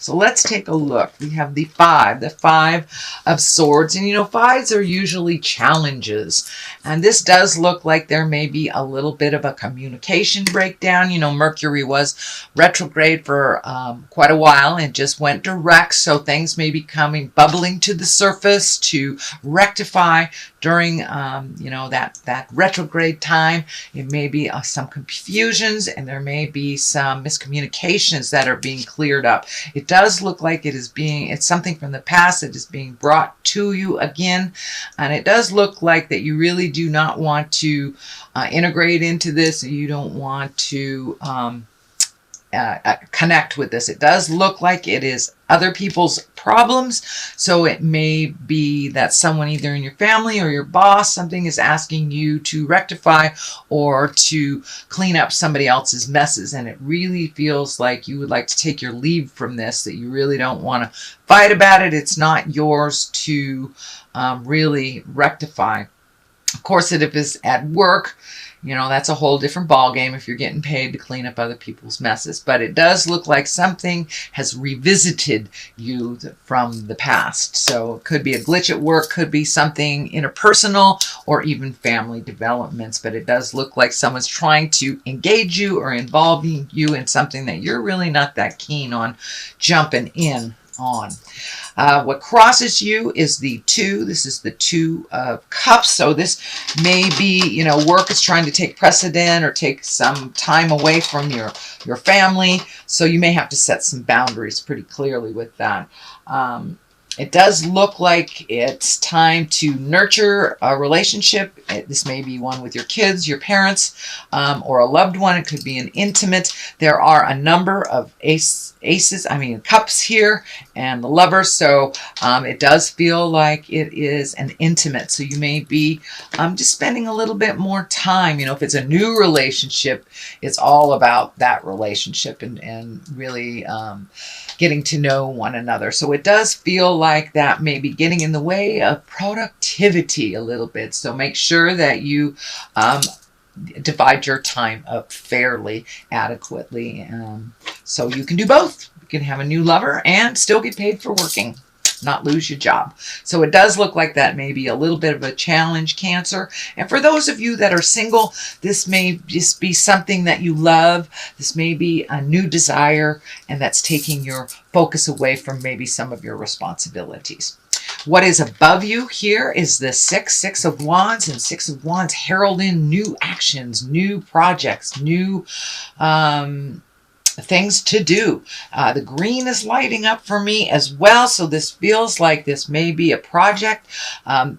So let's take a look. We have the Five of Swords. And you know, fives are usually challenges. And this does look like there may be a little bit of a communication breakdown. You know, Mercury was retrograde for quite a while and just went direct. So things may be bubbling to the surface to rectify during, you know, that retrograde time. It may be some confusions, and there may be some miscommunications that are being cleared up. It does look like it's something from the past that is being brought to you again. And it does look like that you really do not want to integrate into this. You don't want to connect with this. It does look like it is other people's problems. So it may be that someone either in your family or your boss, something is asking you to rectify or to clean up somebody else's messes. And it really feels like you would like to take your leave from this, that you really don't want to fight about it. It's not yours to really rectify. Of course, if it's at work, you know, that's a whole different ballgame if you're getting paid to clean up other people's messes. But it does look like something has revisited you from the past. So it could be a glitch at work, could be something interpersonal, or even family developments. But it does look like someone's trying to engage you or involving you in something that you're really not that keen on jumping in on. What crosses you is the 2. This is the 2 of Cups. So this may be, you know, work is trying to take precedent or take some time away from your family. So you may have to set some boundaries pretty clearly with that. It does look like it's time to nurture a relationship. This may be one with your kids, your parents, or a loved one. It could be an intimate. There are a number of cups here and the Lover. So it does feel like it is an intimate. So you may be just spending a little bit more time. You know, if it's a new relationship, it's all about that relationship and really getting to know one another. So it does feel like that may be getting in the way of productivity a little bit. So make sure that you divide your time up fairly, adequately. So you can do both. You can have a new lover and still get paid for working, not lose your job. So it does look like that may be a little bit of a challenge, Cancer. And for those of you that are single, this may just be something that you love. This may be a new desire, and that's taking your focus away from maybe some of your responsibilities. What is above you here is the Six of Wands, and Six of Wands heralding new actions, new projects, new things to do. The green is lighting up for me as well. So this feels like this may be a project,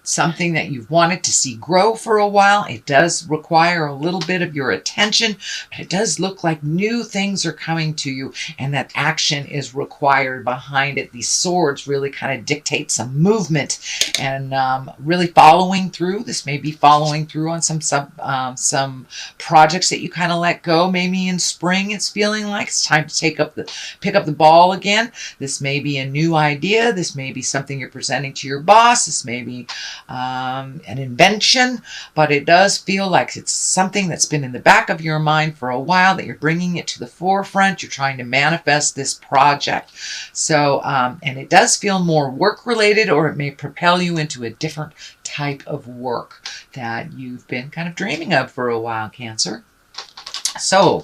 something that you've wanted to see grow for a while. It does require a little bit of your attention, but it does look like new things are coming to you and that action is required behind it. These swords really kind of dictate some movement and really following through. This may be following through on some projects that you kind of let go. Maybe in spring it's feeling like it's time to pick up the ball again. This may be a new idea. This may be something you're presenting to your boss. This may be an invention, but it does feel like it's something that's been in the back of your mind for a while, that you're bringing it to the forefront. You're trying to manifest this project. So, and it does feel more work related, or it may propel you into a different type of work that you've been kind of dreaming of for a while, Cancer. So,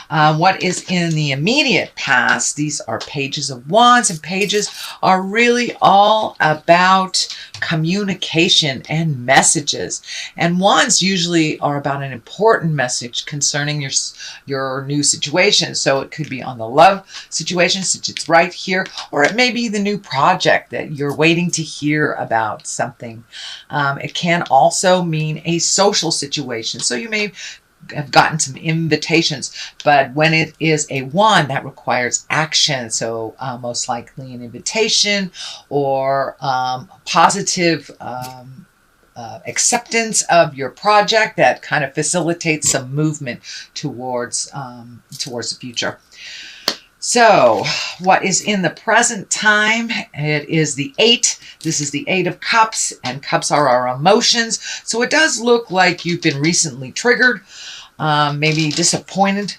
what is in the immediate past? These are pages of wands, and pages are really all about communication and messages. And wands usually are about an important message concerning your new situation. So it could be on the love situation, since it's right here, or it may be the new project that you're waiting to hear about something. It can also mean a social situation. So you may have gotten some invitations, but when it is a wand, that requires action. So most likely an invitation or positive acceptance of your project that kind of facilitates some movement towards the future. So what is in the present time? It is the 8. This is the 8 of Cups, and cups are our emotions. So it does look like you've been recently triggered, maybe disappointed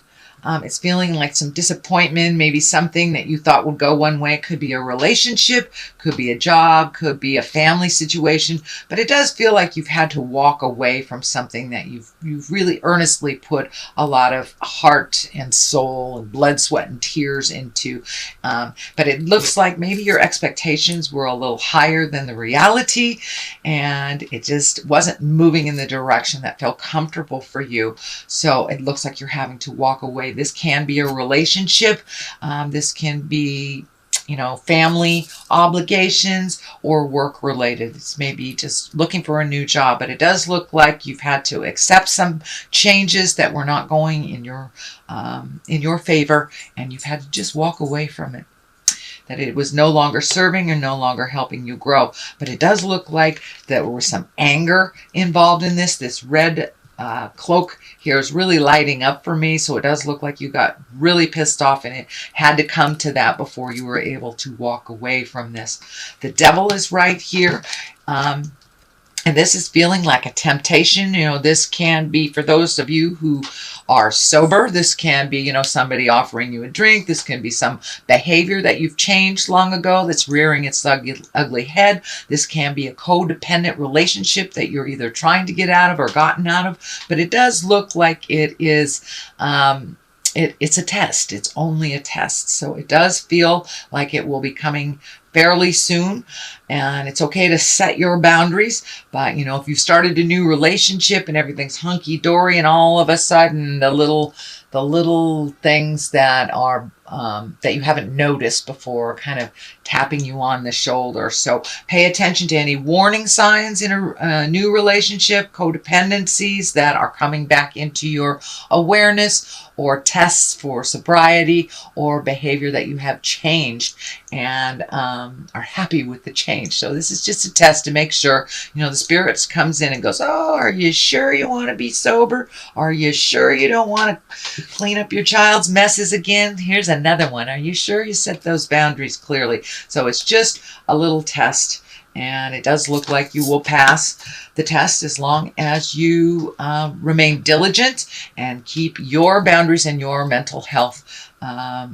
It's feeling like some disappointment, maybe something that you thought would go one way. Could be a relationship, could be a job, could be a family situation, but it does feel like you've had to walk away from something that you've really earnestly put a lot of heart and soul and blood, sweat, and tears into. But it looks like maybe your expectations were a little higher than the reality, and it just wasn't moving in the direction that felt comfortable for you. So it looks like you're having to walk away. This can be a relationship. This can be, family obligations or work related. It's maybe just looking for a new job, but it does look like you've had to accept some changes that were not going in your favor, and you've had to just walk away from it. That it was no longer serving or no longer helping you grow. But it does look like there was some anger involved in this. This red cloak here is really lighting up for me, so it does look like you got really pissed off, and it had to come to that before you were able to walk away from this. The devil is right here. And this is feeling like a temptation. This can be, for those of you who are sober, this can be, somebody offering you a drink. This can be some behavior that you've changed long ago that's rearing its ugly head. This can be a codependent relationship that you're either trying to get out of or gotten out of. But it does look like it is... It's a test. It's only a test. So it does feel like it will be coming fairly soon, and it's okay to set your boundaries. But if you started a new relationship and everything's hunky-dory, and all of a sudden the little things that are that you haven't noticed before kind of tapping you on the shoulder. So pay attention to any warning signs in a new relationship, codependencies that are coming back into your awareness, or tests for sobriety or behavior that you have changed and are happy with the change. So this is just a test to make sure, the spirits comes in and goes, oh, are you sure you want to be sober? Are you sure you don't want to clean up your child's messes again? Here's another one. Are you sure you set those boundaries clearly? So it's just a little test, and it does look like you will pass the test as long as you remain diligent and keep your boundaries and your mental health a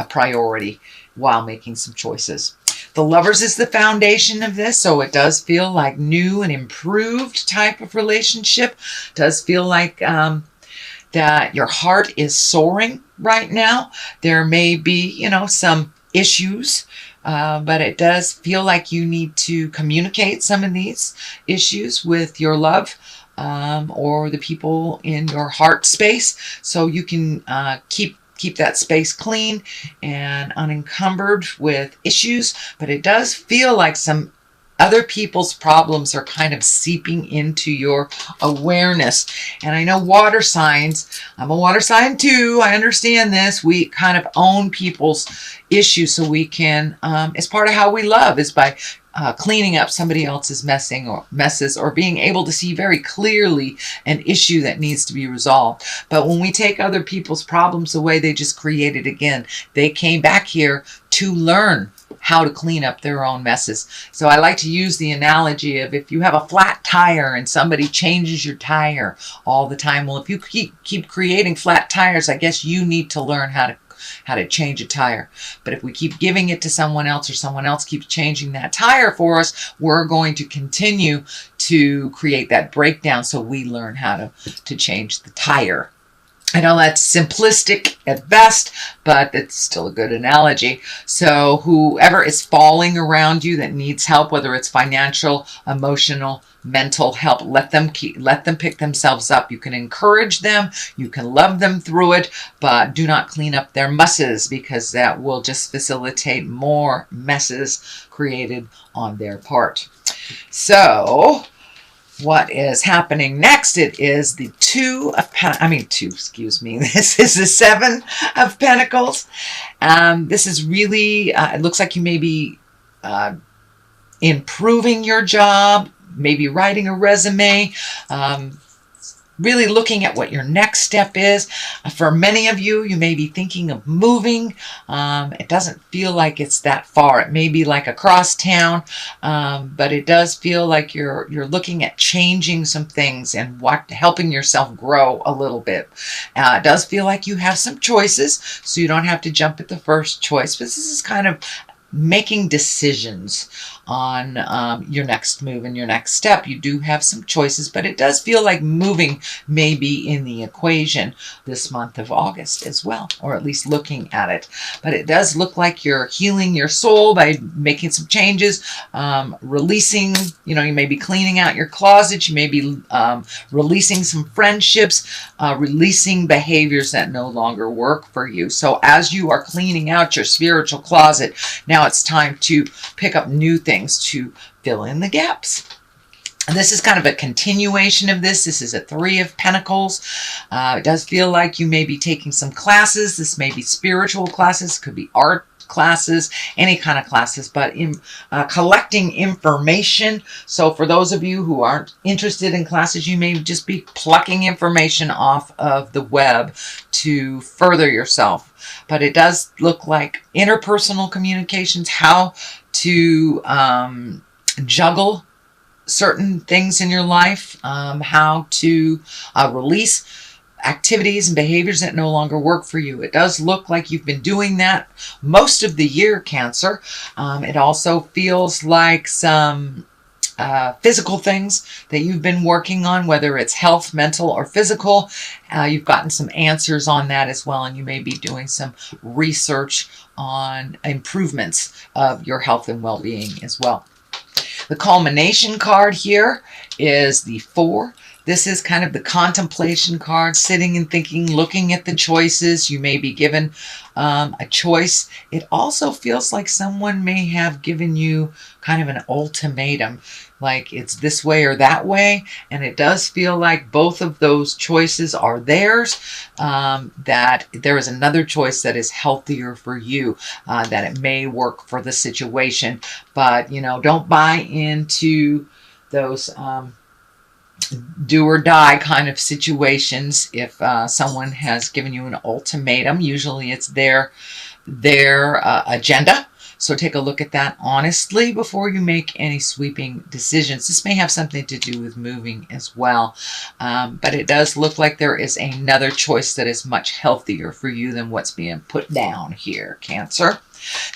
priority while making some choices. The Lovers is the foundation of this, so it does feel like new and improved type of relationship. It does feel like that your heart is soaring right now. There may be, some issues, but it does feel like you need to communicate some of these issues with your love or the people in your heart space, so you can keep that space clean and unencumbered with issues. But it does feel like some other people's problems are kind of seeping into your awareness. And I know water signs, I'm a water sign too, I understand this. We kind of own people's issues, so we can, it's part of how we love, is by cleaning up somebody else's messes, or being able to see very clearly an issue that needs to be resolved. But when we take other people's problems away, they just create it again. They came back here to learn how to clean up their own messes. So I like to use the analogy of, if you have a flat tire and somebody changes your tire all the time, well, if you keep creating flat tires, I guess you need to learn how to change a tire. But if we keep giving it to someone else, or someone else keeps changing that tire for us, we're going to continue to create that breakdown, so we learn how to change the tire. I know that's simplistic at best, but it's still a good analogy. So whoever is falling around you that needs help, whether it's financial, emotional, mental help, let them pick themselves up. You can encourage them, you can love them through it, but do not clean up their messes, because that will just facilitate more messes created on their part. So what is happening next? It is the This is the Seven of Pentacles. This is really, it looks like you may be improving your job, maybe writing a resume, really looking at what your next step is. For many of you, you may be thinking of moving. It doesn't feel like it's that far. It may be like across town, but it does feel like you're looking at changing some things and helping yourself grow a little bit. It does feel like you have some choices, so you don't have to jump at the first choice. But this is kind of making decisions on your next move and your next step. You do have some choices, but it does feel like moving may be in the equation this month of August as well, or at least looking at it. But it does look like you're healing your soul by making some changes, releasing, you may be cleaning out your closet, you may be releasing some friendships, releasing behaviors that no longer work for you. So as you are cleaning out your spiritual closet, now it's time to pick up new things to fill in the gaps. And this is kind of a continuation of this. This is a 3 of Pentacles. It does feel like you may be taking some classes. This may be spiritual classes, could be art classes, any kind of classes, but in collecting information. So for those of you who aren't interested in classes, you may just be plucking information off of the web to further yourself. But it does look like interpersonal communications, how to juggle certain things in your life, how to release activities and behaviors that no longer work for you. It does look like you've been doing that most of the year, Cancer. It also feels like some physical things that you've been working on, whether it's health, mental, or physical. You've gotten some answers on that as well, and you may be doing some research on improvements of your health and well-being as well. The culmination card here is the 4. This is kind of the contemplation card, sitting and thinking, looking at the choices. You may be given a choice. It also feels like someone may have given you kind of an ultimatum, like it's this way or that way. And it does feel like both of those choices are theirs, that there is another choice that is healthier for you, that it may work for the situation. But, don't buy into those do or die kind of situations. If someone has given you an ultimatum, usually it's their agenda. So take a look at that honestly before you make any sweeping decisions. This may have something to do with moving as well. But it does look like there is another choice that is much healthier for you than what's being put down here, Cancer.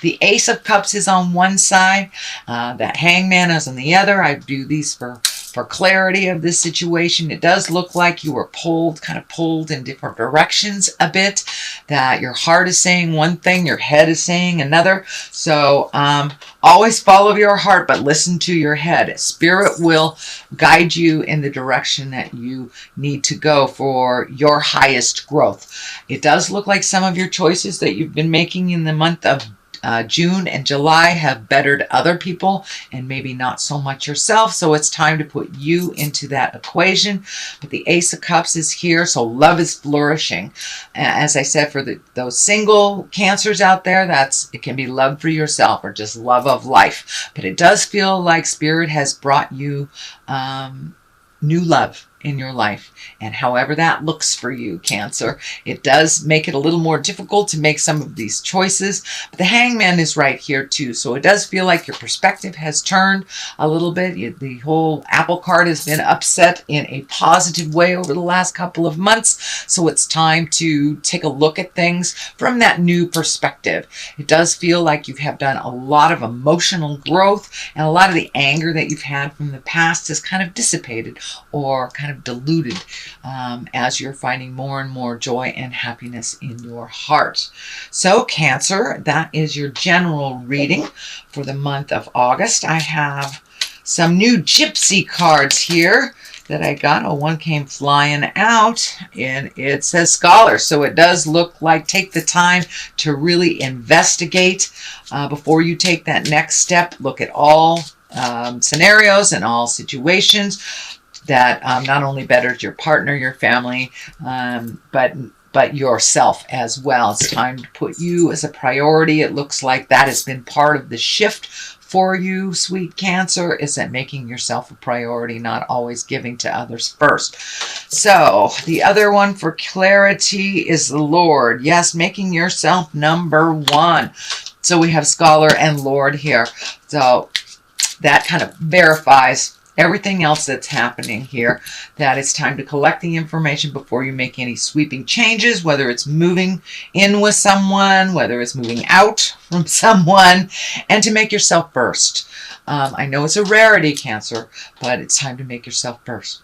The Ace of Cups is on one side. That Hangman is on the other. I do these for clarity of this situation. It does look like you were kind of pulled in different directions a bit, that your heart is saying one thing, your head is saying another. So always follow your heart, but listen to your head. Spirit will guide you in the direction that you need to go for your highest growth. It does look like some of your choices that you've been making in the month of June and July have bettered other people and maybe not so much yourself. So it's time to put you into that equation. But the Ace of Cups is here, so love is flourishing. As I said, for those single Cancers out there, it can be love for yourself or just love of life. But it does feel like Spirit has brought you new love in your life, and however that looks for you, Cancer, it does make it a little more difficult to make some of these choices. But the Hangman is right here too, so it does feel like your perspective has turned a little bit. The whole apple cart has been upset in a positive way over the last couple of months, so it's time to take a look at things from that new perspective. It does feel like you have done a lot of emotional growth, and a lot of the anger that you've had from the past has kind of dissipated or kind of diluted as you're finding more and more joy and happiness in your heart. So Cancer, that is your general reading for the month of August. I have some new gypsy cards here that I got. Oh, one came flying out, and it says Scholar. So it does look like take the time to really investigate before you take that next step. Look at all scenarios and all situations that not only betters your partner, your family, but but yourself as well. It's time to put you as a priority. It looks like that has been part of the shift for you, sweet Cancer, is that making yourself a priority, not always giving to others first. So the other one for clarity is the Lord. Yes, making yourself number one. So we have Scholar and Lord here. So that kind of verifies everything else that's happening here, that it's time to collect the information before you make any sweeping changes, whether it's moving in with someone, whether it's moving out from someone, and to make yourself first. I know it's a rarity, Cancer, but it's time to make yourself first.